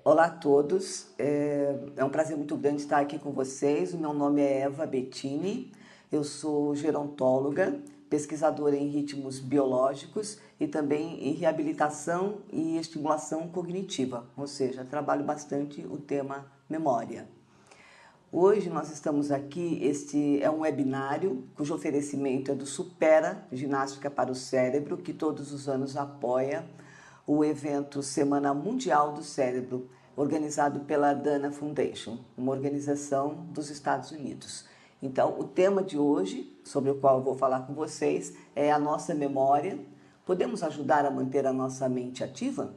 Olá a todos, é um prazer muito grande estar aqui com vocês. O meu nome é Eva Bettini, eu sou gerontóloga, pesquisadora em ritmos biológicos e também em reabilitação e estimulação cognitiva, ou seja, trabalho bastante o tema memória. Hoje nós estamos aqui, este é um webinário cujo oferecimento é do Supera Ginástica para o Cérebro, que todos os anos apoia o evento Semana Mundial do Cérebro, organizado pela Dana Foundation, uma organização dos Estados Unidos. Então, o tema de hoje, sobre o qual eu vou falar com vocês, é a nossa memória. Podemos ajudar a manter a nossa mente ativa?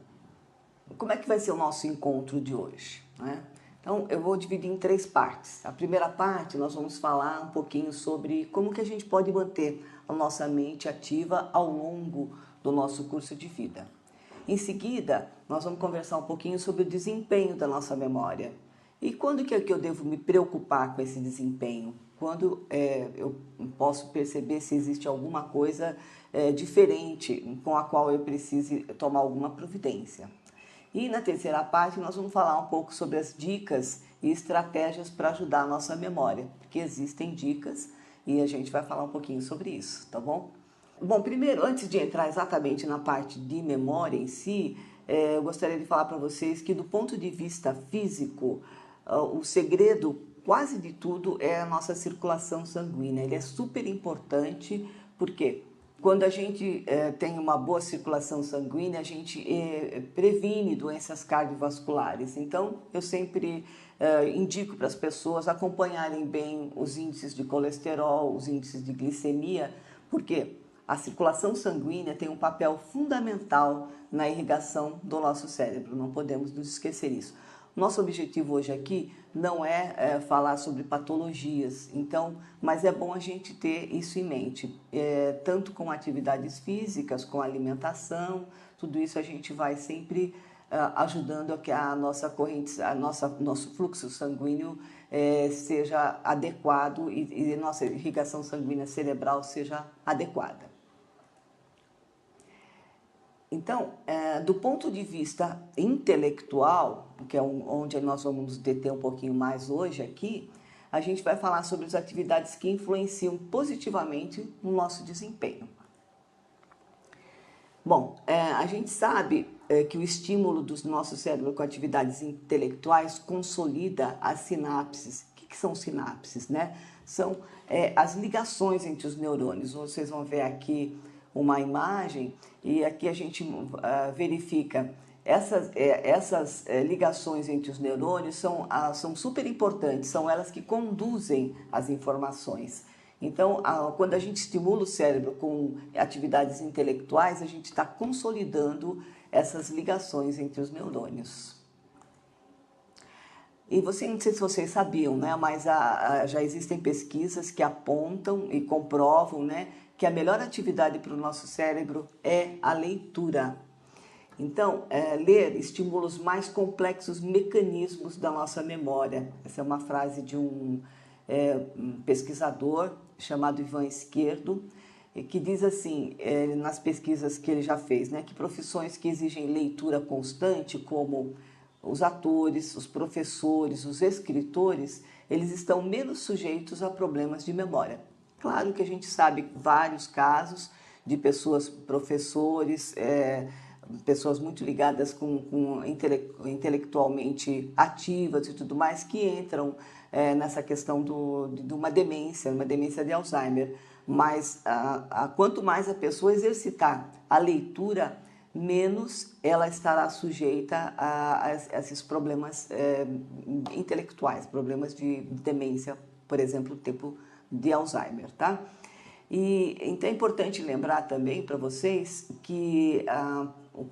Como é que vai ser o nosso encontro de hoje, né? Então, eu vou dividir em 3 partes. A primeira parte, nós vamos falar um pouquinho sobre como que a gente pode manter a nossa mente ativa ao longo do nosso curso de vida. Em seguida, nós vamos conversar um pouquinho sobre o desempenho da nossa memória. E quando que eu devo me preocupar com esse desempenho? Quando eu posso perceber se existe alguma coisa diferente com a qual eu precise tomar alguma providência. E na terceira parte nós vamos falar um pouco sobre as dicas e estratégias para ajudar a nossa memória, porque existem dicas e a gente vai falar um pouquinho sobre isso, tá bom? Bom, primeiro, antes de entrar exatamente na parte de memória em si, eu gostaria de falar para vocês que do ponto de vista físico, o segredo quase de tudo é a nossa circulação sanguínea. Ele é super importante porque quando a gente tem uma boa circulação sanguínea, a gente previne doenças cardiovasculares. Então, eu sempre indico para as pessoas acompanharem bem os índices de colesterol, os índices de glicemia, porque a circulação sanguínea tem um papel fundamental na irrigação do nosso cérebro, não podemos nos esquecer isso. Nosso objetivo hoje aqui não é falar sobre patologias, então, mas é bom a gente ter isso em mente, tanto com atividades físicas, com alimentação, tudo isso a gente vai sempre ajudando a que a nossa corrente, nosso fluxo sanguíneo seja adequado e nossa irrigação sanguínea cerebral seja adequada. Então, do ponto de vista intelectual, que é onde nós vamos nos deter um pouquinho mais hoje aqui, a gente vai falar sobre as atividades que influenciam positivamente no nosso desempenho. Bom, a gente sabe que o estímulo do nosso cérebro com atividades intelectuais consolida as sinapses. O que são sinapses, né? São as ligações entre os neurônios. Vocês vão ver aqui uma imagem e aqui a gente verifica essas ligações entre os neurônios são super importantes, são elas que conduzem as informações. Então, quando a gente estimula o cérebro com atividades intelectuais, a gente está consolidando essas ligações entre os neurônios. E não sei se vocês sabiam, né, mas já existem pesquisas que apontam e comprovam, né, que a melhor atividade para o nosso cérebro é a leitura. Então, ler estimula os mais complexos mecanismos da nossa memória. Essa é uma frase de um pesquisador chamado Ivan Esquerdo, que diz assim, nas pesquisas que ele já fez, né, que profissões que exigem leitura constante, como os atores, os professores, os escritores, eles estão menos sujeitos a problemas de memória. Claro que a gente sabe vários casos de pessoas, professores, pessoas muito ligadas intelectualmente ativas e tudo mais, que entram nessa questão de uma demência de Alzheimer. Mas quanto mais a pessoa exercitar a leitura, menos ela estará sujeita a esses problemas intelectuais, problemas de demência, por exemplo, tipo de Alzheimer, tá? E então é importante lembrar também para vocês que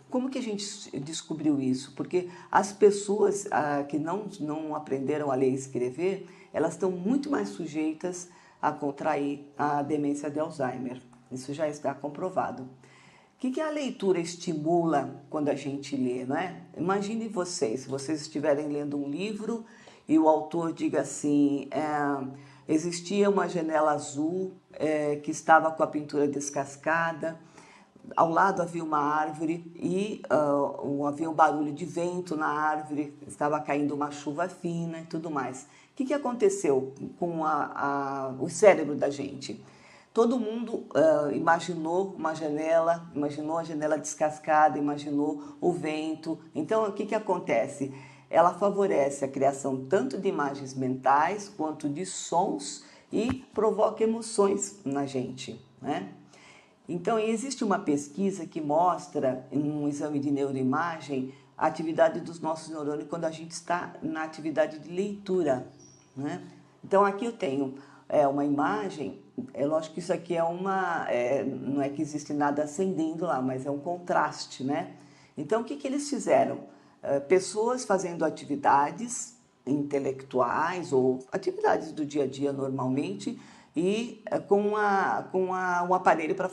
como que a gente descobriu isso? Porque as pessoas que não aprenderam a ler e escrever, elas estão muito mais sujeitas a contrair a demência de Alzheimer. Isso já está comprovado. O que a leitura estimula quando a gente lê, não é? Imagine vocês, se vocês estiverem lendo um livro e o autor diga assim, existia uma janela azul que estava com a pintura descascada, ao lado havia uma árvore e havia um barulho de vento na árvore, estava caindo uma chuva fina e tudo mais. O que aconteceu com o cérebro da gente? Todo mundo imaginou uma janela, imaginou a janela descascada, imaginou o vento. Então, o que acontece? Ela favorece a criação tanto de imagens mentais quanto de sons e provoca emoções na gente, né? Então, existe uma pesquisa que mostra, em um exame de neuroimagem, a atividade dos nossos neurônios quando a gente está na atividade de leitura, né? Então, aqui eu tenho uma imagem, é lógico que isso aqui não é que existe nada acendendo lá, mas é um contraste, né? Então, o que eles fizeram? Pessoas fazendo atividades intelectuais ou atividades do dia a dia normalmente, e um aparelho para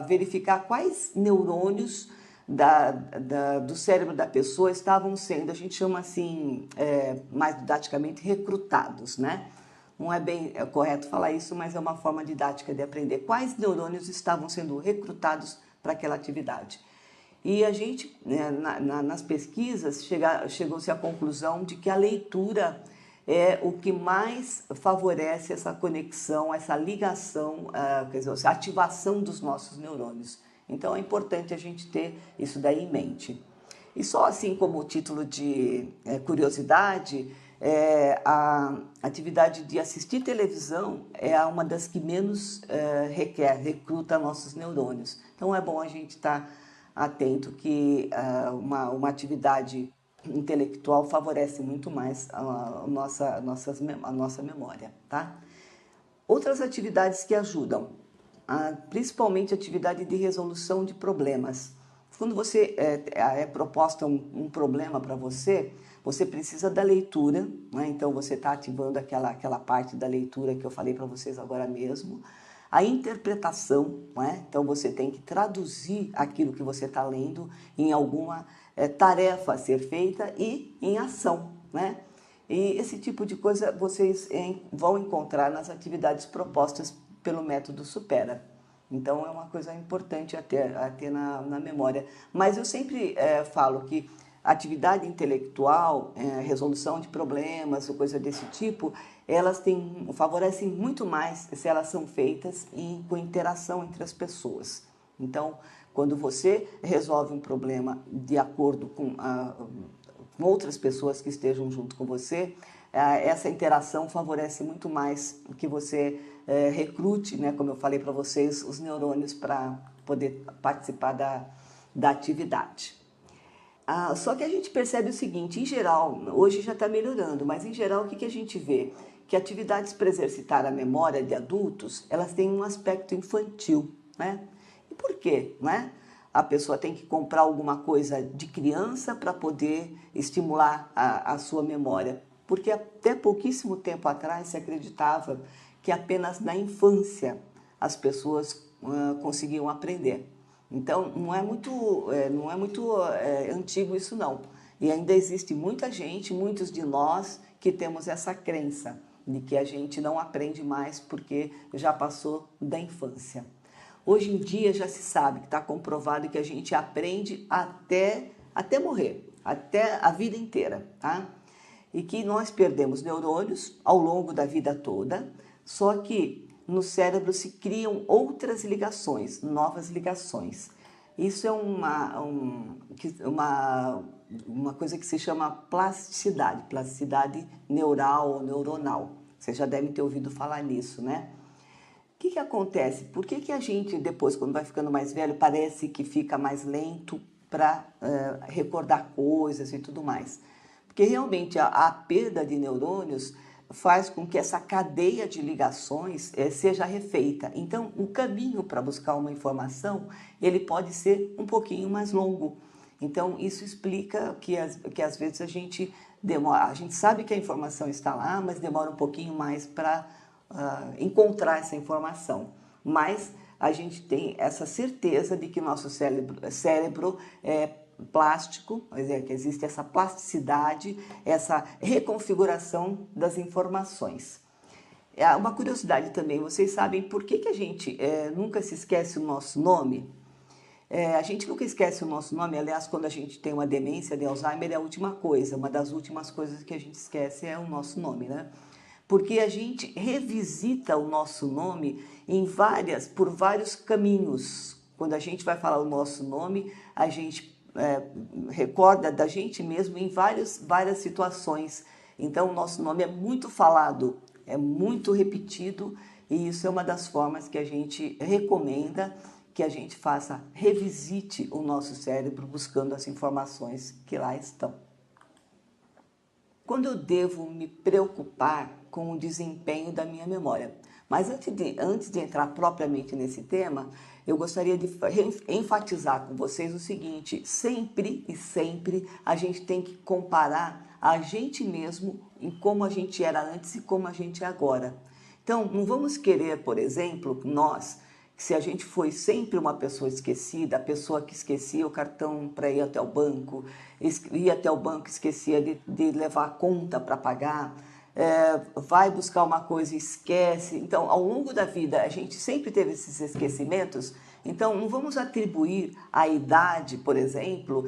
verificar quais neurônios do cérebro da pessoa estavam sendo, a gente chama assim, mais didaticamente, recrutados, né? Não é bem correto falar isso, mas é uma forma didática de aprender. Quais neurônios estavam sendo recrutados para aquela atividade? E a gente, nas pesquisas, chegou-se à conclusão de que a leitura é o que mais favorece essa conexão, essa ligação, quer dizer, essa ativação dos nossos neurônios. Então é importante a gente ter isso daí em mente. E só assim como título de curiosidade, a atividade de assistir televisão é uma das que menos recruta nossos neurônios. Então é bom a gente estar atento que uma atividade intelectual favorece muito mais a nossa memória, tá? Outras atividades que ajudam, principalmente a atividade de resolução de problemas. Quando você é proposta um problema para você, você precisa da leitura, né? Então você está ativando aquela parte da leitura que eu falei para vocês agora mesmo. A interpretação, né? Então você tem que traduzir aquilo que você está lendo em alguma tarefa a ser feita e em ação, né? E esse tipo de coisa vocês vão encontrar nas atividades propostas pelo método Supera. Então é uma coisa importante a ter na memória. Mas eu sempre falo que atividade intelectual, resolução de problemas ou coisa desse tipo, elas favorecem muito mais se elas são feitas com interação entre as pessoas. Então, quando você resolve um problema de acordo com outras pessoas que estejam junto com você, essa interação favorece muito mais que você recrute, né, como eu falei para vocês, os neurônios para poder participar da atividade. Só que a gente percebe o seguinte, em geral, hoje já está melhorando, mas em geral o que a gente vê? Que atividades para exercitar a memória de adultos, elas têm um aspecto infantil, né? E por quê, né? A pessoa tem que comprar alguma coisa de criança para poder estimular a sua memória. Porque até pouquíssimo tempo atrás se acreditava que apenas na infância as pessoas conseguiam aprender. Então, não é muito antigo isso não. E ainda existe muita gente, muitos de nós, que temos essa crença de que a gente não aprende mais porque já passou da infância. Hoje em dia já se sabe, que está comprovado que a gente aprende até morrer, até a vida inteira, tá? E que nós perdemos neurônios ao longo da vida toda, só que no cérebro se criam outras ligações, novas ligações. Isso é uma coisa que se chama plasticidade neural ou neuronal. Vocês já devem ter ouvido falar nisso, né? O que acontece? Por que a gente, depois, quando vai ficando mais velho, parece que fica mais lento para recordar coisas e tudo mais? Porque realmente a perda de neurônios faz com que essa cadeia de ligações seja refeita. Então, o caminho para buscar uma informação, ele pode ser um pouquinho mais longo. Então, isso explica que às vezes a gente demora. A gente sabe que a informação está lá, mas demora um pouquinho mais para encontrar essa informação. Mas a gente tem essa certeza de que nosso cérebro é plástico, quer dizer, que existe essa plasticidade, essa reconfiguração das informações. Uma curiosidade também, vocês sabem por que a gente nunca se esquece o nosso nome? A gente nunca esquece o nosso nome, aliás, quando a gente tem uma demência de Alzheimer, é a última coisa, uma das últimas coisas que a gente esquece é o nosso nome, né? Porque a gente revisita o nosso nome por vários caminhos. Quando a gente vai falar o nosso nome, a gente recorda da gente mesmo em várias situações. Então, o nosso nome é muito falado, é muito repetido, e isso é uma das formas que a gente recomenda que a gente revisite o nosso cérebro buscando as informações que lá estão. Quando eu devo me preocupar com o desempenho da minha memória? Mas antes de entrar propriamente nesse tema, eu gostaria de enfatizar com vocês o seguinte: sempre e sempre a gente tem que comparar a gente mesmo em como a gente era antes e como a gente é agora. Então, não vamos querer, por exemplo, se a gente foi sempre uma pessoa esquecida, a pessoa que esquecia o cartão para ir até o banco, ia até o banco e esquecia de levar a conta para pagar, vai buscar uma coisa e esquece. Então, ao longo da vida, a gente sempre teve esses esquecimentos. Então, não vamos atribuir a idade, por exemplo,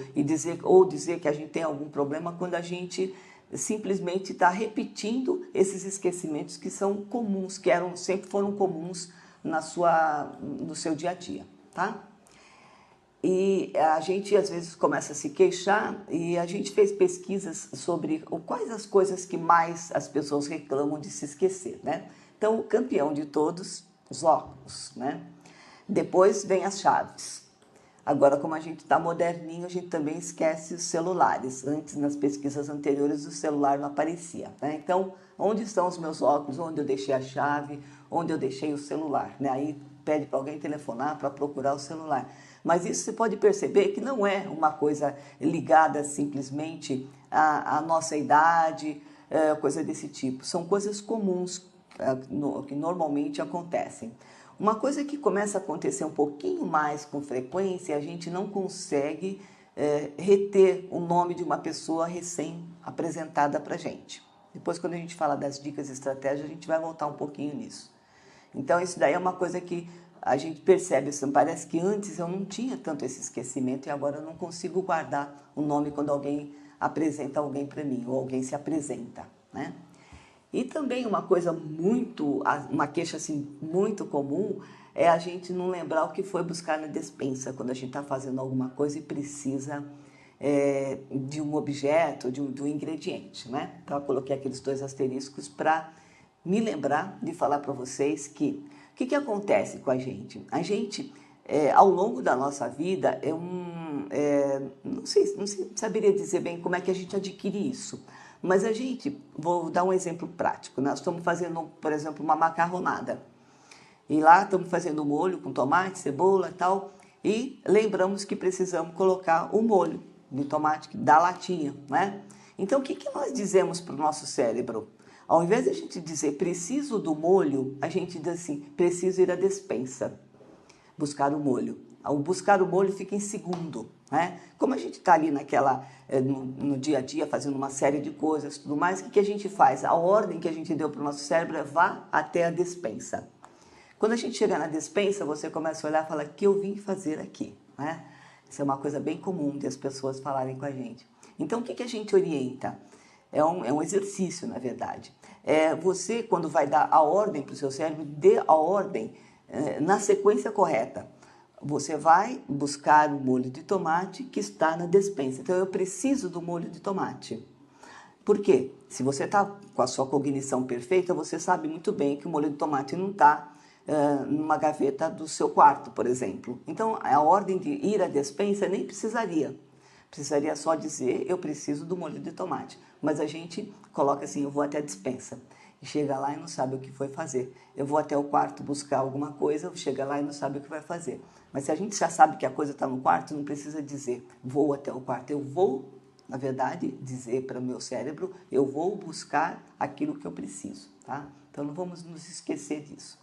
ou dizer que a gente tem algum problema quando a gente simplesmente está repetindo esses esquecimentos que são comuns, sempre foram comuns no seu dia a dia, tá? E a gente às vezes começa a se queixar e a gente fez pesquisas sobre quais as coisas que mais as pessoas reclamam de se esquecer, né? Então, o campeão de todos, os óculos, né? Depois vem as chaves. Agora, como a gente está moderninho, a gente também esquece os celulares. Antes, nas pesquisas anteriores, o celular não aparecia, né? Então, onde estão os meus óculos? Onde eu deixei a chave? Onde eu deixei o celular? Né? Aí pede para alguém telefonar para procurar o celular. Mas isso você pode perceber que não é uma coisa ligada simplesmente à nossa idade, coisa desse tipo. São coisas comuns que normalmente acontecem. Uma coisa que começa a acontecer um pouquinho mais com frequência, a gente não consegue reter o nome de uma pessoa recém-apresentada para a gente. Depois, quando a gente fala das dicas e estratégias, a gente vai voltar um pouquinho nisso. Então, isso daí é uma coisa que a gente percebe, assim, parece que antes eu não tinha tanto esse esquecimento e agora eu não consigo guardar o nome quando alguém apresenta alguém para mim, ou alguém se apresenta, né? E também uma queixa assim, muito comum é a gente não lembrar o que foi buscar na despensa quando a gente está fazendo alguma coisa e precisa de um objeto, de um ingrediente, né? Então, eu coloquei aqueles 2 asteriscos para me lembrar de falar para vocês o que acontece com a gente? A gente, ao longo da nossa vida, não sei, saberia dizer bem como é que a gente adquire isso. Mas vou dar um exemplo prático. Nós estamos fazendo, por exemplo, uma macarronada. E lá estamos fazendo molho com tomate, cebola e tal. E lembramos que precisamos colocar o molho de tomate da latinha, né? Então, o que nós dizemos para o nosso cérebro? Ao invés de a gente dizer preciso do molho, a gente diz assim, preciso ir à despensa, buscar o molho. O buscar o molho fica em segundo, né? Como a gente está ali no dia a dia fazendo uma série de coisas, tudo mais, o que a gente faz? A ordem que a gente deu para o nosso cérebro é vá até a despensa. Quando a gente chega na despensa, você começa a olhar e fala, o que eu vim fazer aqui, né? Isso é uma coisa bem comum de as pessoas falarem com a gente. Então, o que a gente orienta? É um exercício, na verdade. Você, quando vai dar a ordem para o seu cérebro, dê a ordem na sequência correta. Você vai buscar o molho de tomate que está na despensa. Então, eu preciso do molho de tomate. Por quê? Se você está com a sua cognição perfeita, você sabe muito bem que o molho de tomate não está numa gaveta do seu quarto, por exemplo. Então, a ordem de ir à despensa nem precisaria. Precisaria só dizer, eu preciso do molho de tomate. Mas a gente coloca assim, eu vou até a despensa. E chega lá e não sabe o que foi fazer. Eu vou até o quarto buscar alguma coisa, chega lá e não sabe o que vai fazer. Mas se a gente já sabe que a coisa está no quarto, não precisa dizer, vou até o quarto. Eu vou, na verdade, dizer para o meu cérebro, eu vou buscar aquilo que eu preciso, tá? Então, não vamos nos esquecer disso.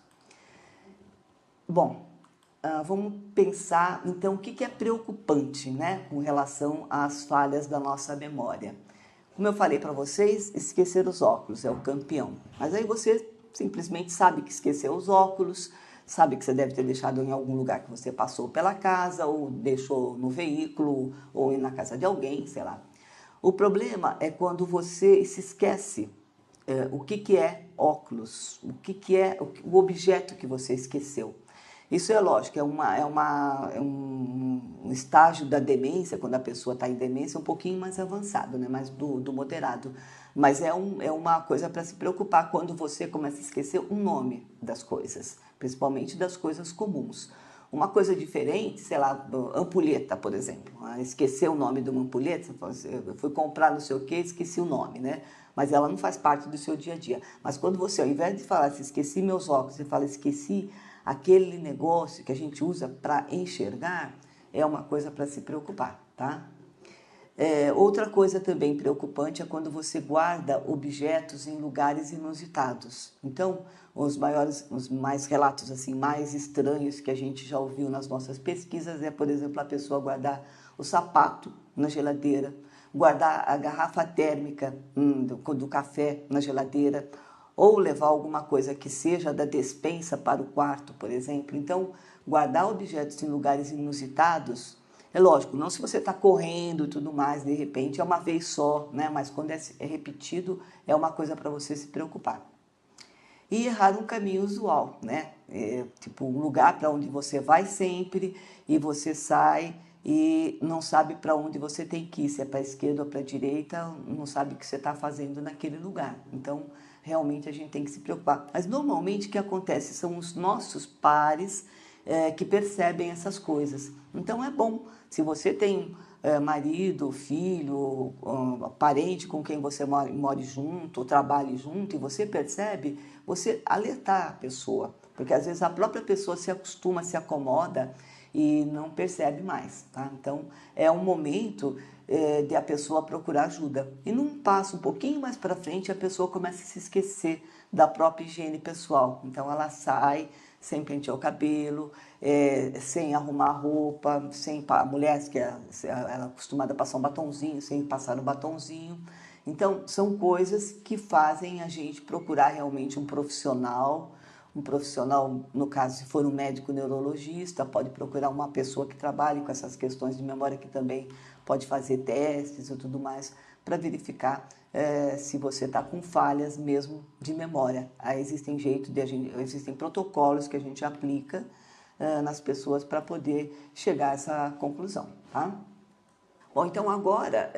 Bom, vamos pensar, então, o que é preocupante, né, com relação às falhas da nossa memória. Como eu falei para vocês, esquecer os óculos é o campeão. Mas aí você simplesmente sabe que esqueceu os óculos, sabe que você deve ter deixado em algum lugar que você passou pela casa, ou deixou no veículo, ou na casa de alguém, sei lá. O problema é quando você se esquece o que é óculos, o que é o objeto que você esqueceu. Isso é lógico, é um estágio da demência, quando a pessoa está em demência, um pouquinho mais avançado, né? Mais do moderado. Mas é uma coisa para se preocupar quando você começa a esquecer o nome das coisas, principalmente das coisas comuns. Uma coisa diferente, sei lá, ampulheta, por exemplo. Esquecer o nome de uma ampulheta, eu fui comprar não sei o que, esqueci o nome, né? Mas ela não faz parte do seu dia a dia. Mas quando você, ao invés de falar assim, esqueci meus óculos, você fala, esqueci aquele negócio que a gente usa para enxergar, é uma coisa para se preocupar, tá? Outra coisa também preocupante é quando você guarda objetos em lugares inusitados. Então, os mais relatos assim mais estranhos que a gente já ouviu nas nossas pesquisas é, por exemplo, a pessoa guardar o sapato na geladeira, guardar a garrafa térmica do café na geladeira, ou levar alguma coisa que seja da despensa para o quarto, por exemplo. Então, guardar objetos em lugares inusitados, é lógico, não se você está correndo e tudo mais, de repente é uma vez só, né? Mas quando é repetido, é uma coisa para você se preocupar. E errar um caminho usual, né? Tipo, um lugar para onde você vai sempre e você sai e não sabe para onde você tem que ir, se é para a esquerda ou para a direita, não sabe o que você está fazendo naquele lugar. Então, realmente a gente tem que se preocupar. Mas normalmente o que acontece são os nossos pares que percebem essas coisas. Então é bom, se você tem marido, filho, parente com quem você more junto, ou trabalhe junto, e você percebe, você alertar a pessoa, porque às vezes a própria pessoa se acostuma, se acomoda e não percebe mais, tá? Então é um momento de a pessoa procurar ajuda. E num passo um pouquinho mais para frente, a pessoa começa a se esquecer da própria higiene pessoal. Então ela sai sem pentear o cabelo, sem arrumar a roupa, sem a mulher que ela é acostumada a passar um batonzinho, sem passar o batonzinho. Então são coisas que fazem a gente procurar realmente um profissional, no caso, se for um médico neurologista, pode procurar uma pessoa que trabalhe com essas questões de memória, que também pode fazer testes e tudo mais, para verificar se você está com falhas mesmo de memória. Aí existem protocolos que a gente aplica nas pessoas para poder chegar a essa conclusão, tá? Bom, então agora,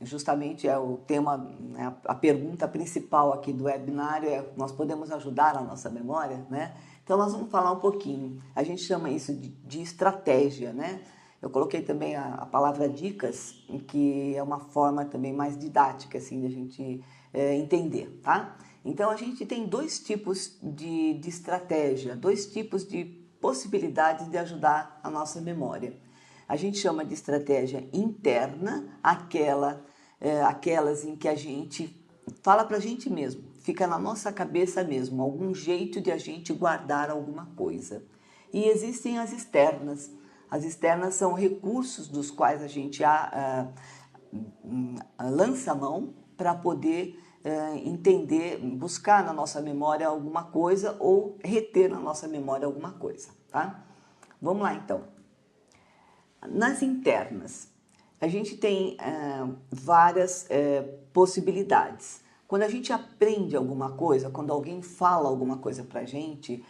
justamente é o tema, né, a pergunta principal aqui do webinário é: nós podemos ajudar a nossa memória, né? Então nós vamos falar um pouquinho, a gente chama isso de estratégia, né? Eu coloquei também a palavra dicas, que é uma forma também mais didática, assim, de a gente entender, tá? Então a gente tem dois tipos de estratégia, dois tipos de possibilidades de ajudar a nossa memória. A gente chama de estratégia interna, aquelas em que a gente fala para a gente mesmo, fica na nossa cabeça mesmo, algum jeito de a gente guardar alguma coisa. E existem as externas. As externas são recursos dos quais a gente lança a mão para poder entender, buscar na nossa memória alguma coisa ou reter na nossa memória alguma coisa, tá? Vamos lá então. Nas internas, a gente tem várias possibilidades. Quando a gente aprende alguma coisa, quando alguém fala alguma coisa para a gente,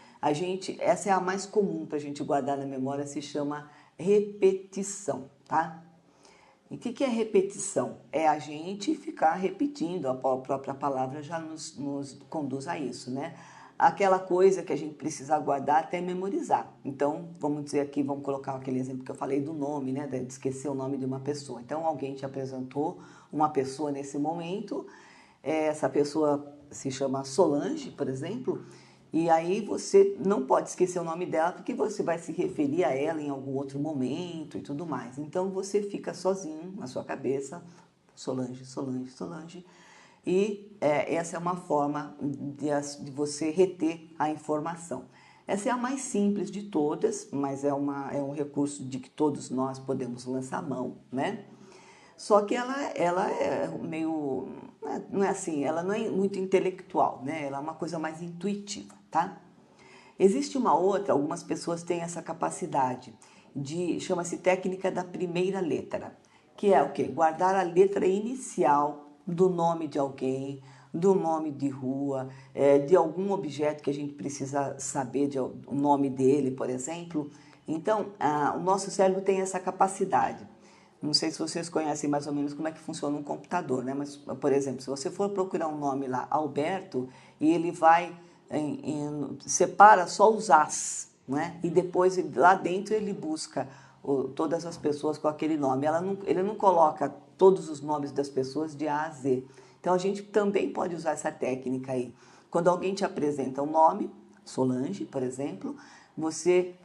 essa é a mais comum para a gente guardar na memória, se chama repetição, tá? E o que é repetição? É a gente ficar repetindo, a própria palavra já nos conduz a isso, né? Aquela coisa que a gente precisa guardar até memorizar. Então, vamos dizer aqui, vamos colocar aquele exemplo que eu falei do nome, né? De esquecer o nome de uma pessoa. Então, alguém te apresentou uma pessoa nesse momento, essa pessoa se chama Solange, por exemplo, e aí você não pode esquecer o nome dela porque você vai se referir a ela em algum outro momento e tudo mais. Então, você fica sozinho na sua cabeça, Solange, Solange, Solange. E essa é uma forma de você reter a informação. Essa é a mais simples de todas, mas é um recurso de que todos nós podemos lançar mão, né? Só que ela é meio, não é assim, ela não é muito intelectual, né? Ela é uma coisa mais intuitiva, tá? Existe uma outra, algumas pessoas têm essa capacidade chama-se técnica da primeira letra, que é o quê? Guardar a letra inicial do nome de alguém, do nome de rua, de algum objeto que a gente precisa saber o nome dele, por exemplo. Então, o nosso cérebro tem essa capacidade. Não sei se vocês conhecem mais ou menos como é que funciona um computador, né? Mas, por exemplo, se você for procurar um nome lá, Alberto, e ele vai, separa só os as, né? E depois lá dentro ele busca todas as pessoas com aquele nome. Ele não coloca todos os nomes das pessoas de A a Z. Então a gente também pode usar essa técnica aí. Quando alguém te apresenta um nome, Solange, por exemplo, você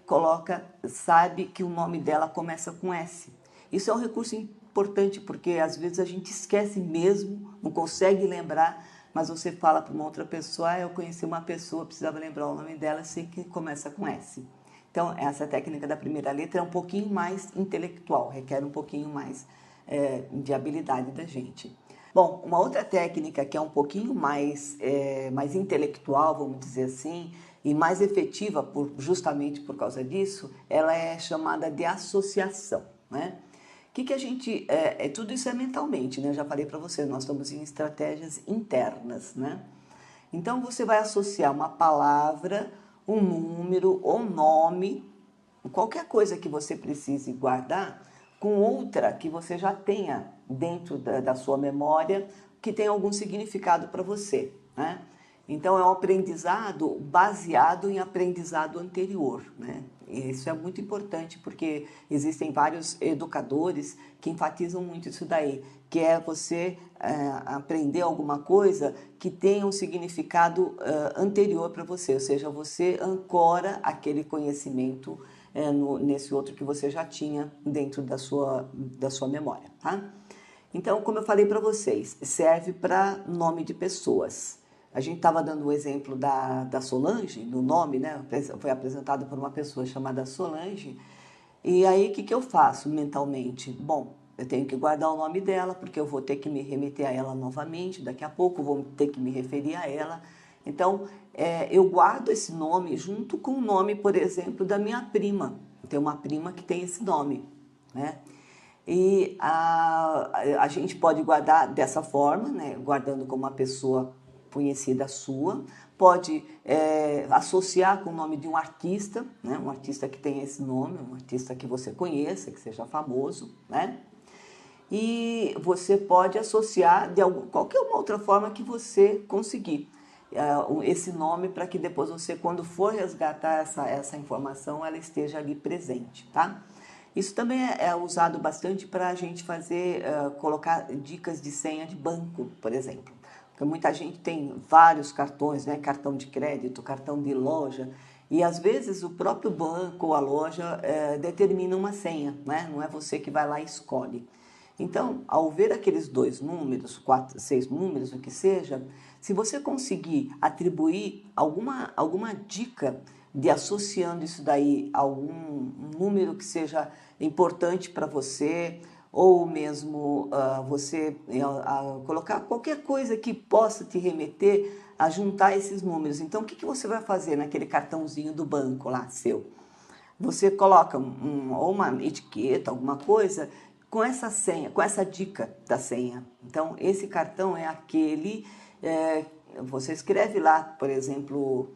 sabe que o nome dela começa com S. Isso é um recurso importante porque às vezes a gente esquece mesmo, não consegue lembrar, mas você fala para uma outra pessoa, eu conheci uma pessoa, precisava lembrar o nome dela, sei que começa com S. Então, essa técnica da primeira letra é um pouquinho mais intelectual, requer um pouquinho mais de habilidade da gente. Bom, uma outra técnica que é um pouquinho mais intelectual, vamos dizer assim, e mais efetiva justamente por causa disso, ela é chamada de associação, né? Que a gente... tudo isso é mentalmente, né? Eu já falei para você, nós estamos em estratégias internas, né? Então, você vai associar uma palavra, um número ou nome, qualquer coisa que você precise guardar, com outra que você já tenha dentro da sua memória, que tem algum significado para você, né? Então, é um aprendizado baseado em aprendizado anterior, né? E isso é muito importante porque existem vários educadores que enfatizam muito isso daí, que é você aprender alguma coisa que tenha um significado anterior para você, ou seja, você ancora aquele conhecimento nesse outro que você já tinha dentro da sua memória, tá? Então, como eu falei para vocês, serve para nome de pessoas. A gente estava dando o exemplo da Solange, no nome, né? Foi apresentado por uma pessoa chamada Solange. E aí, o que eu faço mentalmente? Bom, eu tenho que guardar o nome dela, porque eu vou ter que me remeter a ela novamente, daqui a pouco vou ter que me referir a ela. Então, eu guardo esse nome junto com o nome, por exemplo, da minha prima. Tem uma prima que tem esse nome, né? E a gente pode guardar dessa forma, né? Guardando como uma pessoa conhecida sua, pode associar com o nome de um artista, né? Um artista que tem esse nome, um artista que você conheça, que seja famoso, né? E você pode associar de qualquer uma outra forma que você conseguir esse nome para que depois você, quando for resgatar essa informação, ela esteja ali presente, tá? Isso também é usado bastante para a gente colocar dicas de senha de banco, por exemplo. Porque muita gente tem vários cartões, né? Cartão de crédito, cartão de loja, e às vezes o próprio banco ou a loja determina uma senha, né? Não é você que vai lá e escolhe. Então, ao ver aqueles 2 números, 4, 6 números, o que seja, se você conseguir atribuir alguma dica de associando isso daí a algum número que seja importante para você, ou mesmo você colocar qualquer coisa que possa te remeter a juntar esses números. Então, o que você vai fazer naquele cartãozinho do banco lá seu? Você coloca ou uma etiqueta, alguma coisa, com essa senha, com essa dica da senha. Então, esse cartão é aquele... você escreve lá, por exemplo...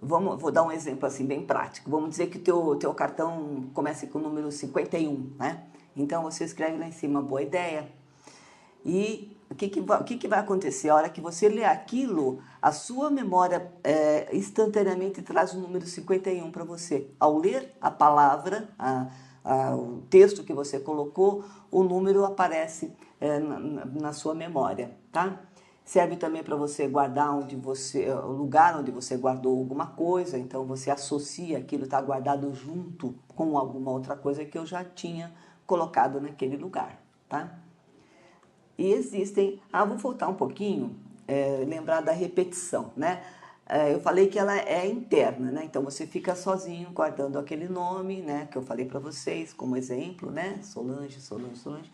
Vou dar um exemplo assim bem prático. Vamos dizer que o teu cartão comece com o número 51, né? Então, você escreve lá em cima, boa ideia. E o que vai acontecer? A hora que você lê aquilo, a sua memória instantaneamente traz o número 51 para você. Ao ler a palavra, o texto que você colocou, o número aparece na sua memória, tá? Serve também para você guardar o lugar onde você guardou alguma coisa, então você associa aquilo, está guardado junto com alguma outra coisa que eu já tinha colocado naquele lugar, tá? E existem... vou voltar um pouquinho, lembrar da repetição, né? Eu falei que ela é interna, né? Então você fica sozinho guardando aquele nome, né? Que eu falei para vocês como exemplo, né? Solange, Solange, Solange.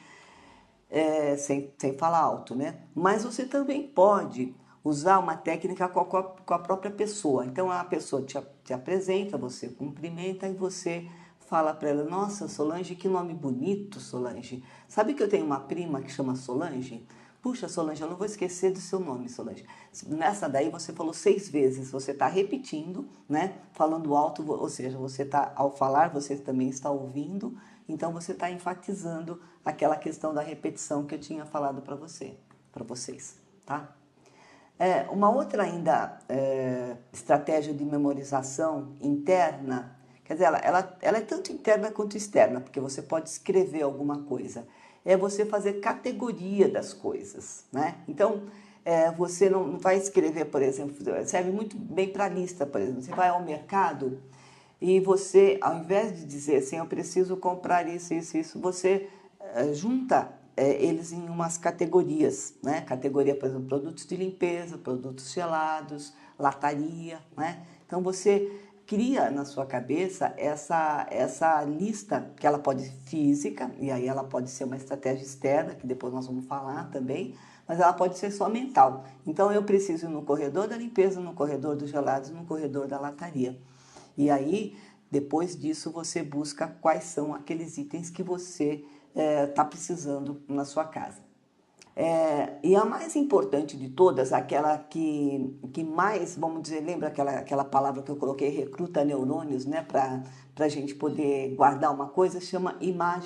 Sem falar alto, né? Mas você também pode usar uma técnica com a própria pessoa. Então, a pessoa te apresenta, você cumprimenta e você fala para ela: nossa, Solange, que nome bonito, Solange. Sabe que eu tenho uma prima que chama Solange? Puxa, Solange, eu não vou esquecer do seu nome, Solange. Nessa daí você falou 6 vezes, você está repetindo, né? Falando alto, ou seja, você está, ao falar, você também está ouvindo, então você está enfatizando aquela questão da repetição que eu tinha falado para vocês, tá? Uma outra ainda estratégia de memorização interna, quer dizer, ela é tanto interna quanto externa, porque você pode escrever alguma coisa, é você fazer categoria das coisas, né? Então, você não vai escrever, por exemplo, serve muito bem para lista, por exemplo, você vai ao mercado e você, ao invés de dizer assim, eu preciso comprar isso, você junta eles em umas categorias, né? Categoria, por exemplo, produtos de limpeza, produtos gelados, lataria, né? Então você cria na sua cabeça essa lista, que ela pode ser física, e aí ela pode ser uma estratégia externa, que depois nós vamos falar também, mas ela pode ser só mental. Então eu preciso ir no corredor da limpeza, no corredor dos gelados, no corredor da lataria. E aí, depois disso, você busca quais são aqueles itens que você está precisando na sua casa. E a mais importante de todas, aquela que mais, vamos dizer, lembra aquela palavra que eu coloquei, recruta neurônios, né, para a gente poder guardar uma coisa, chama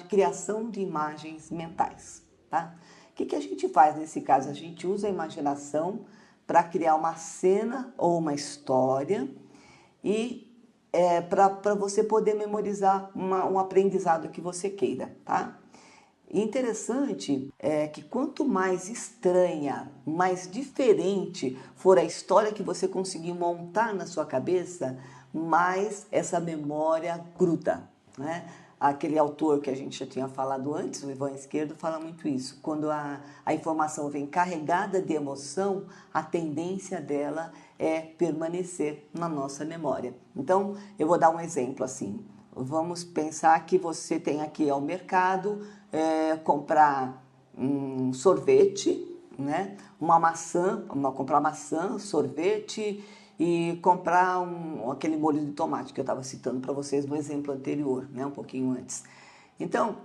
criação de imagens mentais, tá? O que a gente faz nesse caso? A gente usa a imaginação para criar uma cena ou uma história e para você poder memorizar um aprendizado que você queira, tá? E interessante é que quanto mais estranha, mais diferente for a história que você conseguir montar na sua cabeça, mais essa memória gruda, né? Aquele autor que a gente já tinha falado antes, o Ivan Esquerdo, fala muito isso. Quando a informação vem carregada de emoção, a tendência dela é permanecer na nossa memória. Então, eu vou dar um exemplo assim. Vamos pensar que você tem que ir ao mercado, comprar um sorvete, né? Comprar maçã, sorvete e comprar aquele molho de tomate que eu estava citando para vocês no exemplo anterior, né? Um pouquinho antes. Então,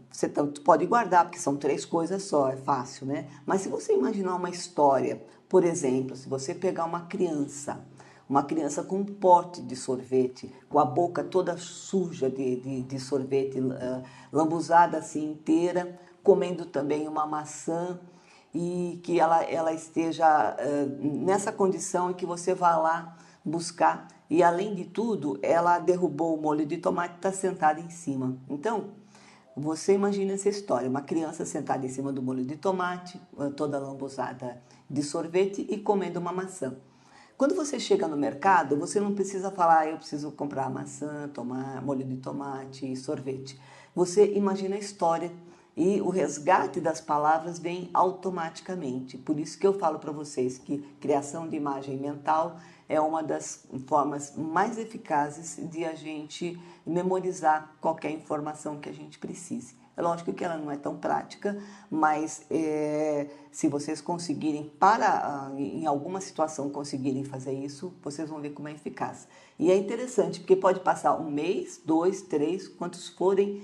você pode guardar, porque são 3 coisas só, é fácil, né? Mas se você imaginar uma história, por exemplo, se você pegar uma criança com um pote de sorvete, com a boca toda suja de sorvete, lambuzada assim inteira, comendo também uma maçã, e que ela esteja nessa condição em que você vá lá buscar. E, além de tudo, ela derrubou o molho de tomate e está sentada em cima. Então, você imagina essa história, uma criança sentada em cima do molho de tomate, toda lambuzada de sorvete e comendo uma maçã. Quando você chega no mercado, você não precisa falar, eu preciso comprar maçã, tomar molho de tomate e sorvete. Você imagina a história e o resgate das palavras vem automaticamente. Por isso que eu falo para vocês que criação de imagem mental é uma das formas mais eficazes de a gente memorizar qualquer informação que a gente precise. É lógico que ela não é tão prática, mas se vocês conseguirem, em alguma situação conseguirem fazer isso, vocês vão ver como é eficaz. E é interessante, porque pode passar 1 mês, 2, 3, quantos forem.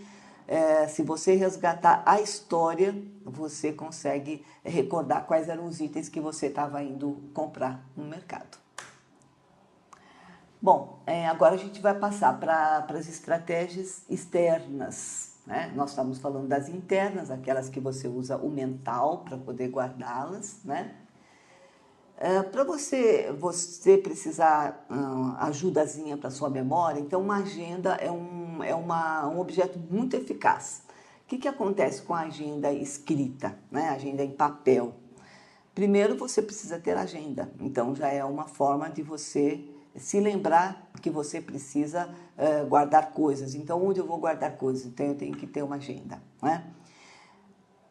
Se você resgatar a história, você consegue recordar quais eram os itens que você estava indo comprar no mercado. Bom, agora a gente vai passar para as estratégias externas, né? Nós estamos falando das internas, aquelas que você usa o mental para poder guardá-las, né? Para você precisar ajudazinha para sua memória, então uma agenda é um objeto muito eficaz. O que acontece com a agenda escrita, né? Agenda em papel? Primeiro, você precisa ter agenda, então já é uma forma de você se lembrar que você precisa guardar coisas. Então, onde eu vou guardar coisas? Então, eu tenho que ter uma agenda, né?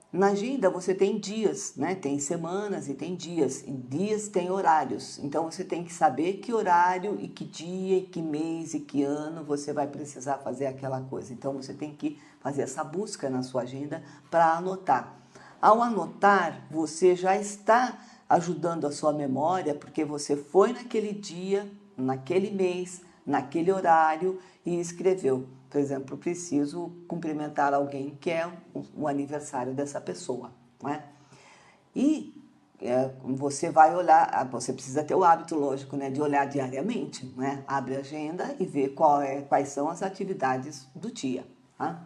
Na agenda você tem dias, né? Tem semanas e tem dias. E dias tem horários. Então você tem que saber que horário e que dia, e que mês e que ano você vai precisar fazer aquela coisa. Então você tem que fazer essa busca na sua agenda para anotar. Ao anotar, você já está ajudando a sua memória, porque você foi naquele dia, naquele mês, naquele horário e escreveu. Por exemplo, preciso cumprimentar alguém que é o aniversário dessa pessoa, não é? E você vai olhar, você precisa ter o hábito, lógico, né, de olhar diariamente, né? Abre a agenda e vê quais são as atividades do dia, tá?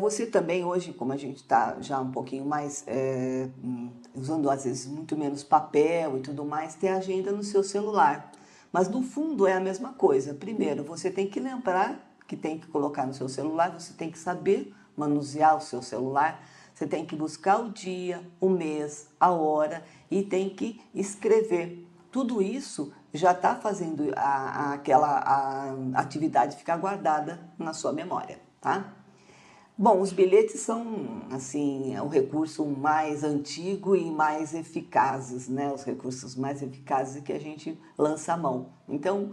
Você também hoje, como a gente está já um pouquinho mais usando às vezes muito menos papel e tudo mais, tem agenda no seu celular. Mas no fundo é a mesma coisa. Primeiro, você tem que lembrar que tem que colocar no seu celular, você tem que saber manusear o seu celular, você tem que buscar o dia, o mês, a hora e tem que escrever. Tudo isso já está fazendo aquela atividade ficar guardada na sua memória, tá? Bom, os bilhetes são, assim, o recurso mais antigo e mais eficazes, né? Os recursos mais eficazes que a gente lança a mão. Então,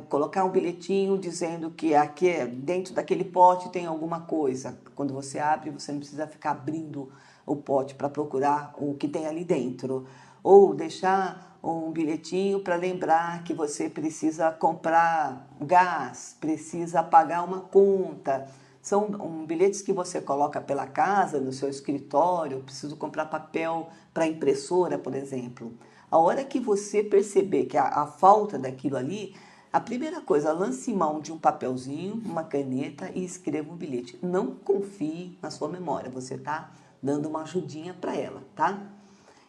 colocar um bilhetinho dizendo que aqui dentro daquele pote tem alguma coisa. Quando você abre, você não precisa ficar abrindo o pote para procurar o que tem ali dentro. Ou deixar um bilhetinho para lembrar que você precisa comprar gás, precisa pagar uma conta. São bilhetes que você coloca pela casa, no seu escritório, preciso comprar papel para impressora, por exemplo. A hora que você perceber que a falta daquilo ali, a primeira coisa, lance mão de um papelzinho, uma caneta e escreva um bilhete. Não confie na sua memória, você está dando uma ajudinha para ela, tá?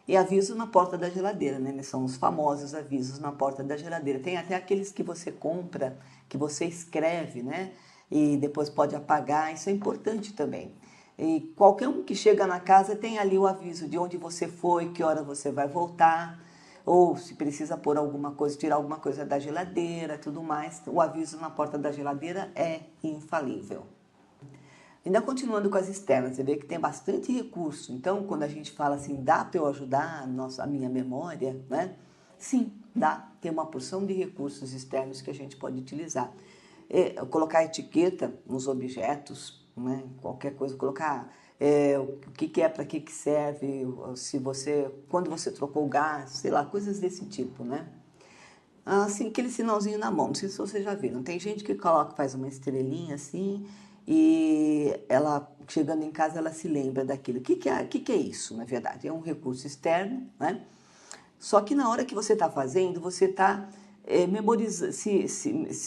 E aviso na porta da geladeira, né? São os famosos avisos na porta da geladeira. Tem até aqueles que você compra, que você escreve, né? E depois pode apagar, isso é importante também. E qualquer um que chega na casa tem ali o aviso de onde você foi, que hora você vai voltar, ou se precisa pôr alguma coisa, tirar alguma coisa da geladeira, tudo mais. O aviso na porta da geladeira é infalível. Ainda continuando com as externas, você vê que tem bastante recurso. Então, quando a gente fala assim, dá para eu ajudar a minha memória, né? Sim, dá. Tem uma porção de recursos externos que a gente pode utilizar. Colocar etiqueta nos objetos, né? Qualquer coisa, colocar o que é, para que serve, se você, quando você trocou o gás, sei lá, coisas desse tipo, né? Assim, aquele sinalzinho na mão, não sei se vocês já viram. Tem gente que faz uma estrelinha assim e ela, chegando em casa, ela se lembra daquilo. O que é isso, na verdade? É um recurso externo, né? Só que na hora que você está fazendo, você está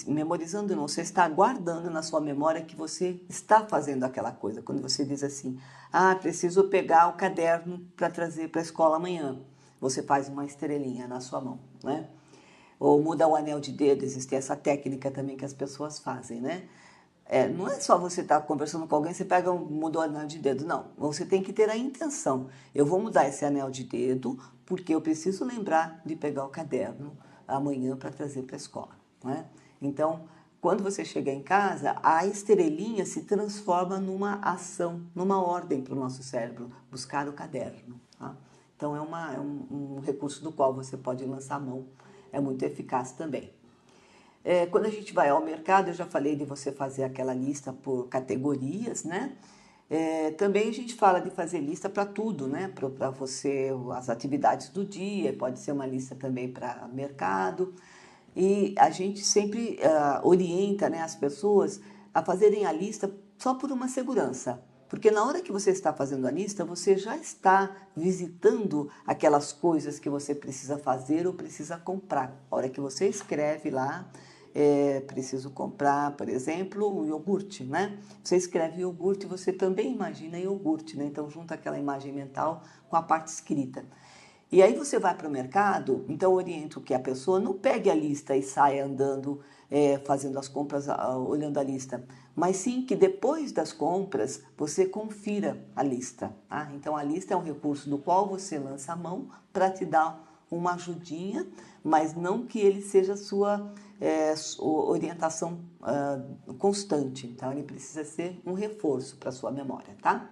memorizando, não, você está guardando na sua memória que você está fazendo aquela coisa. Quando você diz assim, preciso pegar o caderno para trazer para a escola amanhã, você faz uma estrelinha na sua mão, né? Ou muda o anel de dedo, existe essa técnica também que as pessoas fazem, né? Não é só você estar conversando com alguém, você muda o anel de dedo, não. Você tem que ter a intenção. Eu vou mudar esse anel de dedo porque eu preciso lembrar de pegar o caderno amanhã para trazer para a escola, né? Então, quando você chega em casa, a estrelinha se transforma numa ação, numa ordem para o nosso cérebro, buscar o caderno, tá? Então, é um recurso do qual você pode lançar a mão, é muito eficaz também. Quando a gente vai ao mercado, eu já falei de você fazer aquela lista por categorias, né? Também a gente fala de fazer lista para tudo, né? Para você, as atividades do dia, pode ser uma lista também para mercado. E a gente sempre orienta, né, as pessoas a fazerem a lista só por uma segurança. Porque na hora que você está fazendo a lista, você já está visitando aquelas coisas que você precisa fazer ou precisa comprar. A hora que você escreve lá, preciso comprar, por exemplo, o iogurte, né? Você escreve iogurte, você também imagina iogurte, né? Então junta aquela imagem mental com a parte escrita. E aí você vai para o mercado, então eu oriento que a pessoa não pegue a lista e saia andando, fazendo as compras, olhando a lista, mas sim que depois das compras você confira a lista, tá? Então a lista é um recurso do qual você lança a mão para te dar uma ajudinha, mas não que ele seja sua orientação constante, então ele precisa ser um reforço para a sua memória, tá?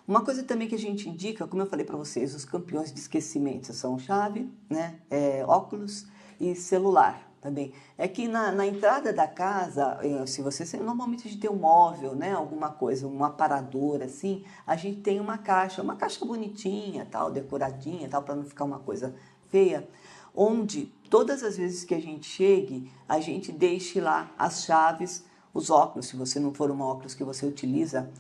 Uma coisa também que a gente indica, como eu falei para vocês, os campeões de esquecimento são chave, né? Óculos e celular. também. É que na entrada da casa, se você normalmente a gente tem um móvel, né, alguma coisa, um aparador assim, a gente tem uma caixa bonitinha, tal, decoradinha, tal, para não ficar uma coisa feia, onde todas as vezes que a gente chegue, a gente deixe lá as chaves, os óculos, se você não for um óculos que você utiliza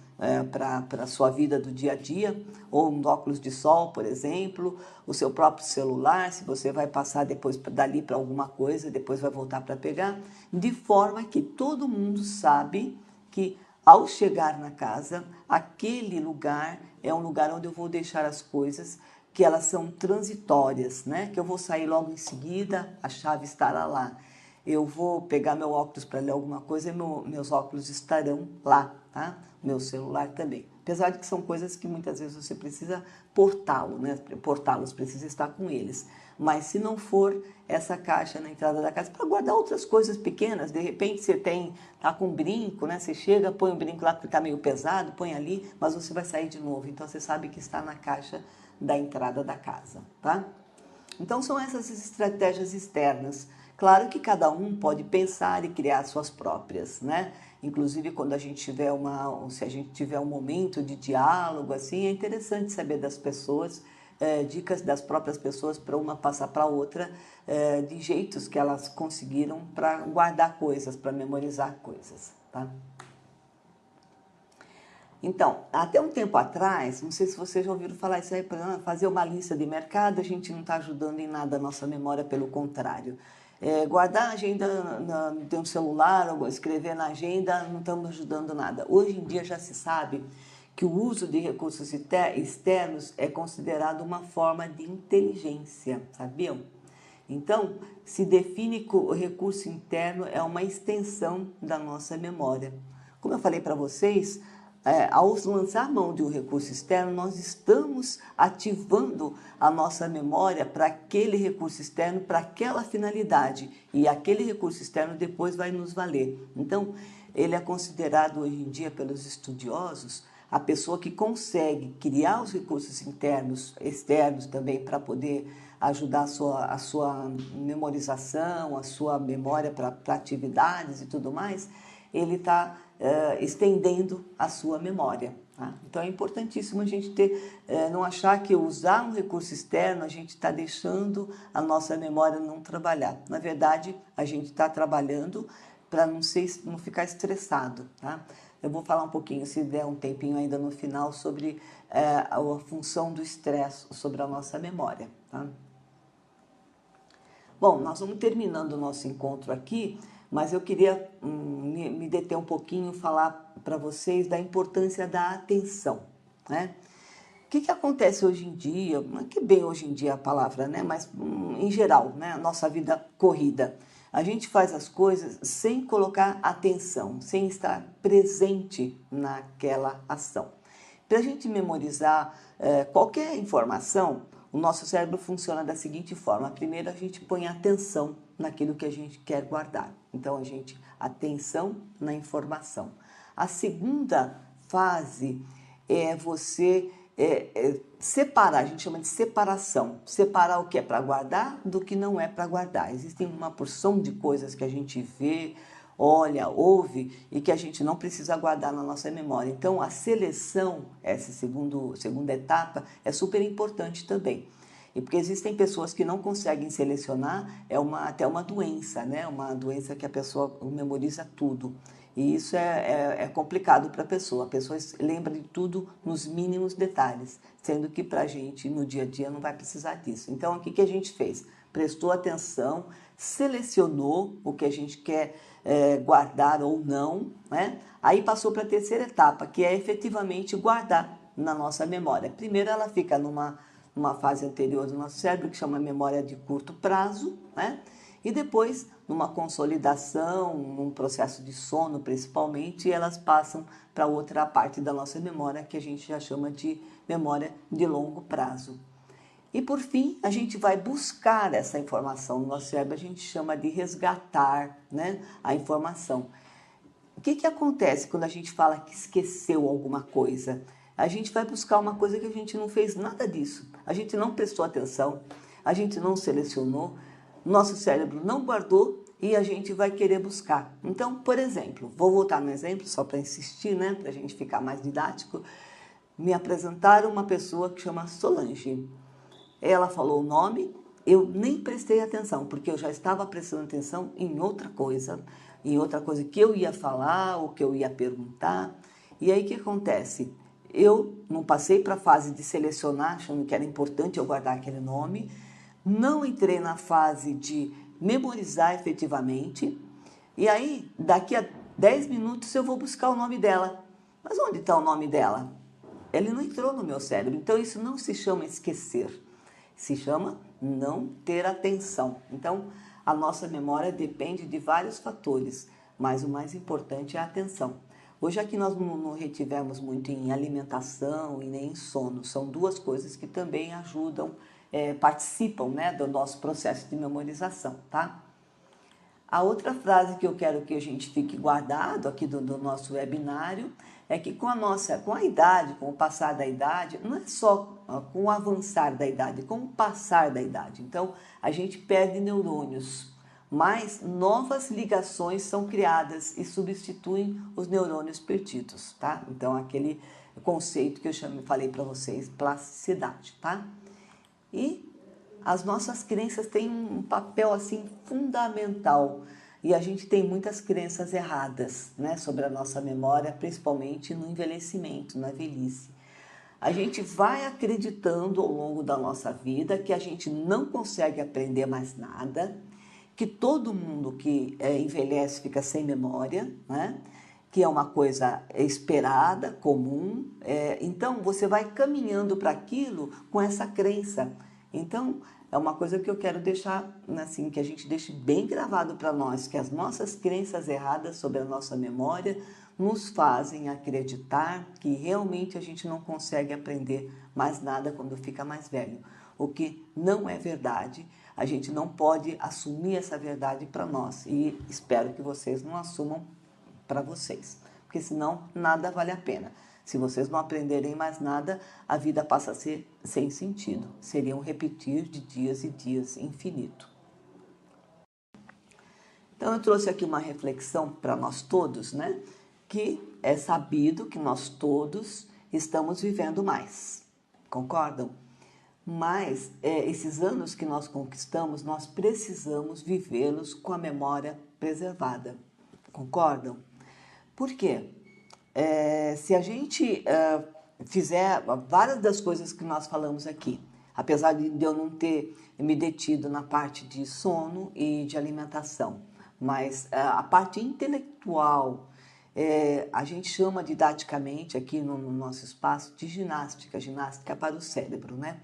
para a sua vida do dia a dia, ou um óculos de sol, por exemplo, o seu próprio celular, se você vai passar depois dali para alguma coisa, depois vai voltar para pegar, de forma que todo mundo sabe que ao chegar na casa, aquele lugar é um lugar onde eu vou deixar as coisas que elas são transitórias, né? Que eu vou sair logo em seguida, a chave estará lá. Eu vou pegar meu óculos para ler alguma coisa e meus óculos estarão lá, tá? Meu celular também. Apesar de que são coisas que muitas vezes você precisa portá-los, né? Portá-los, precisa estar com eles. Mas se não for essa caixa na entrada da casa, para guardar outras coisas pequenas, de repente você tá com um brinco, né? Você chega, põe o brinco lá porque está meio pesado, põe ali, mas você vai sair de novo. Então você sabe que está na caixa da entrada da casa, tá? Então são essas estratégias externas. Claro que cada um pode pensar e criar suas próprias, né? Inclusive quando a gente tiver se a gente tiver um momento de diálogo assim, é interessante saber das pessoas, dicas das próprias pessoas para uma passar para outra, de jeitos que elas conseguiram para guardar coisas, para memorizar coisas, tá? Então, até um tempo atrás, não sei se vocês já ouviram falar isso aí, fazer uma lista de mercado, a gente não está ajudando em nada a nossa memória, pelo contrário. Guardar a agenda de um celular ou escrever na agenda, não estamos ajudando nada. Hoje em dia já se sabe que o uso de recursos externos é considerado uma forma de inteligência, sabiam? Então, se define que o recurso interno é uma extensão da nossa memória. Como eu falei para vocês, ao lançar mão de um recurso externo, nós estamos ativando a nossa memória para aquele recurso externo, para aquela finalidade. E aquele recurso externo depois vai nos valer. Então, ele é considerado hoje em dia pelos estudiosos a pessoa que consegue criar os recursos externos também para poder ajudar a sua memorização, a sua memória para atividades e tudo mais, ele está estendendo a sua memória. Tá? Então é importantíssimo a gente não achar que usar um recurso externo a gente está deixando a nossa memória não trabalhar. Na verdade, a gente está trabalhando para não ficar estressado. Tá? Eu vou falar um pouquinho, se der um tempinho ainda no final, sobre a função do estresse sobre a nossa memória. Tá? Bom, nós vamos terminando o nosso encontro aqui, mas eu queria me deter um pouquinho, falar para vocês da importância da atenção, né? O que acontece hoje em dia, não é que bem hoje em dia a palavra, né? Mas em geral, né? A nossa vida corrida. A gente faz as coisas sem colocar atenção, sem estar presente naquela ação. Para a gente memorizar qualquer informação, o nosso cérebro funciona da seguinte forma. Primeiro, a gente põe atenção naquilo que a gente quer guardar. Então, atenção na informação. A segunda fase é você separar, a gente chama de separação. Separar o que é para guardar do que não é para guardar. Existem uma porção de coisas que a gente vê, olha, ouve e que a gente não precisa guardar na nossa memória. Então, a seleção, essa segunda etapa, é super importante também. E porque existem pessoas que não conseguem selecionar, até uma doença, né? Uma doença que a pessoa memoriza tudo. E isso é complicado para a pessoa lembra de tudo nos mínimos detalhes, sendo que para a gente, no dia a dia, não vai precisar disso. Então, o que a gente fez? Prestou atenção, selecionou o que a gente quer guardar ou não, né? Aí passou para a terceira etapa, que é efetivamente guardar na nossa memória. Primeiro, ela fica numa fase anterior do nosso cérebro, que chama memória de curto prazo, né? E depois, numa consolidação, num processo de sono principalmente, elas passam para outra parte da nossa memória, que a gente já chama de memória de longo prazo. E por fim, a gente vai buscar essa informação no nosso cérebro, a gente chama de resgatar, né, a informação. O que acontece quando a gente fala que esqueceu alguma coisa? A gente vai buscar uma coisa que a gente não fez nada disso. A gente não prestou atenção, a gente não selecionou, nosso cérebro não guardou e a gente vai querer buscar. Então, por exemplo, vou voltar no exemplo só para insistir, né, para a gente ficar mais didático. Me apresentaram uma pessoa que chama Solange. Ela falou o nome, eu nem prestei atenção, porque eu já estava prestando atenção em outra coisa que eu ia falar ou que eu ia perguntar. E aí o que acontece? Eu não passei para a fase de selecionar, achando que era importante eu guardar aquele nome, não entrei na fase de memorizar efetivamente, e aí daqui a 10 minutos eu vou buscar o nome dela. Mas onde está o nome dela? Ele não entrou no meu cérebro, então isso não se chama esquecer, se chama não ter atenção. Então, a nossa memória depende de vários fatores, mas o mais importante é a atenção. Hoje aqui nós não retivemos muito em alimentação e nem em sono, são duas coisas que também ajudam, participam, né, do nosso processo de memorização, tá? A outra frase que eu quero que a gente fique guardado aqui do nosso webinário é que com a idade, com o passar da idade, não é só com o avançar da idade, com o passar da idade. Então, a gente perde neurônios, mas novas ligações são criadas e substituem os neurônios perdidos, tá? Então, aquele conceito que eu falei para vocês, plasticidade, tá? E as nossas crenças têm um papel assim fundamental e a gente tem muitas crenças erradas, né, sobre a nossa memória, principalmente no envelhecimento, na velhice. A gente vai acreditando ao longo da nossa vida que a gente não consegue aprender mais nada, que todo mundo que envelhece fica sem memória, né? Que é uma coisa esperada, comum. Então, você vai caminhando para aquilo com essa crença. Então, é uma coisa que eu quero deixar, assim, que a gente deixe bem gravado para nós, que as nossas crenças erradas sobre a nossa memória nos fazem acreditar que realmente a gente não consegue aprender mais nada quando fica mais velho. O que não é verdade, a gente não pode assumir essa verdade para nós e espero que vocês não assumam para vocês, porque senão nada vale a pena. Se vocês não aprenderem mais nada, a vida passa a ser sem sentido. Seria um repetir de dias e dias infinito. Então eu trouxe aqui uma reflexão para nós todos, né? Que é sabido que nós todos estamos vivendo mais. Concordam? Mas esses anos que nós conquistamos, nós precisamos vivê-los com a memória preservada. Concordam? Por quê? Se a gente fizer várias das coisas que nós falamos aqui, apesar de eu não ter me detido na parte de sono e de alimentação, mas a parte intelectual, a gente chama didaticamente aqui no nosso espaço de ginástica para o cérebro, né?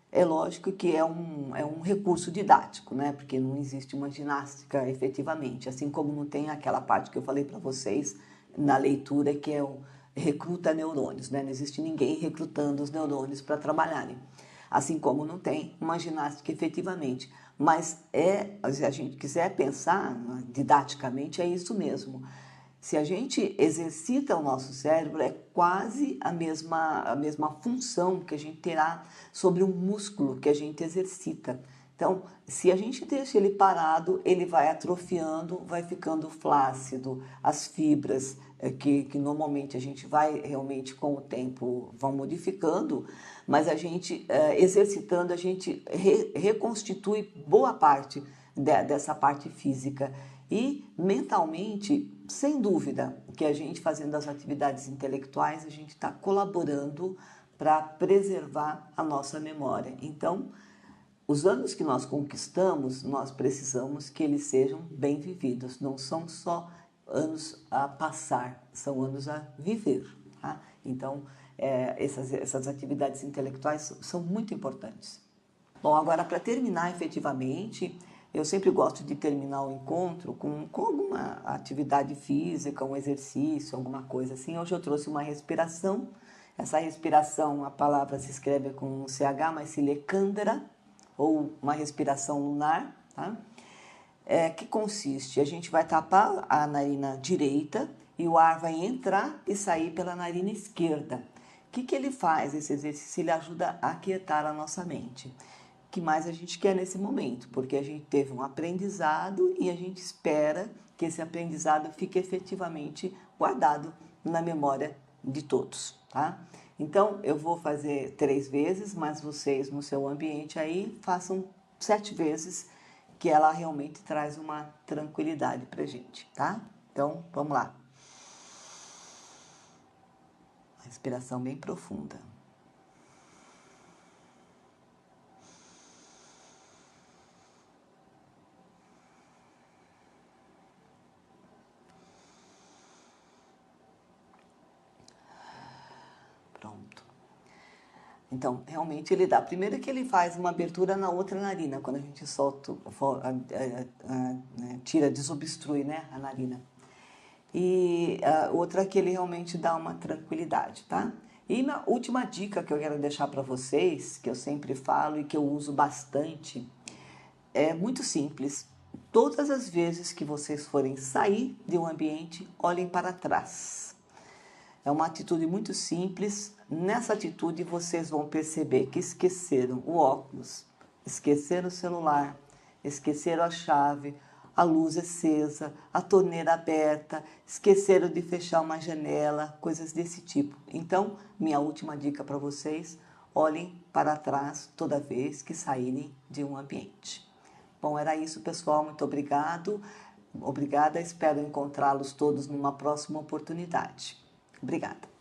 É lógico que é um recurso didático, né? Porque não existe uma ginástica efetivamente, assim como não tem aquela parte que eu falei para vocês na leitura, que é o recruta neurônios, né? Não existe ninguém recrutando os neurônios para trabalharem, assim como não tem uma ginástica efetivamente. Mas se a gente quiser pensar didaticamente, é isso mesmo. Se a gente exercita o nosso cérebro, é quase a mesma função que a gente terá sobre um músculo que a gente exercita. Então, se a gente deixa ele parado, ele vai atrofiando, vai ficando flácido, as fibras que normalmente a gente vai realmente com o tempo vão modificando, mas a gente exercitando, a gente reconstitui boa parte dessa parte física. E mentalmente, sem dúvida, que a gente fazendo as atividades intelectuais, a gente está colaborando para preservar a nossa memória. Então, os anos que nós conquistamos, nós precisamos que eles sejam bem vividos. Não são só anos a passar, são anos a viver. Tá? Então, essas atividades intelectuais são muito importantes. Bom, agora para terminar efetivamente, eu sempre gosto de terminar o encontro com alguma atividade física, um exercício, alguma coisa assim. Hoje eu trouxe uma respiração. Essa respiração, a palavra se escreve com CH, mas se lê Kandara, ou uma respiração lunar, tá? Que consiste, a gente vai tapar a narina direita e o ar vai entrar e sair pela narina esquerda. O que ele faz, esse exercício? Ele ajuda a aquietar a nossa mente. que mais a gente quer nesse momento, porque a gente teve um aprendizado e a gente espera que esse aprendizado fique efetivamente guardado na memória de todos, tá? Então, eu vou fazer 3 vezes, mas vocês no seu ambiente aí façam 7 vezes, que ela realmente traz uma tranquilidade pra gente, tá? Então, vamos lá. Respiração bem profunda. Pronto. Então, realmente ele dá. Primeiro que ele faz uma abertura na outra narina, quando a gente solta, né, tira, desobstrui, né, a narina. E outra que ele realmente dá uma tranquilidade, tá? E na última dica que eu quero deixar para vocês, que eu sempre falo e que eu uso bastante, é muito simples. Todas as vezes que vocês forem sair de um ambiente, olhem para trás. É uma atitude muito simples. Nessa atitude, vocês vão perceber que esqueceram o óculos, esqueceram o celular, esqueceram a chave, a luz acesa, a torneira aberta, esqueceram de fechar uma janela, coisas desse tipo. Então, minha última dica para vocês, olhem para trás toda vez que saírem de um ambiente. Bom, era isso, pessoal. Muito obrigado. Obrigada. Espero encontrá-los todos numa próxima oportunidade. Obrigada.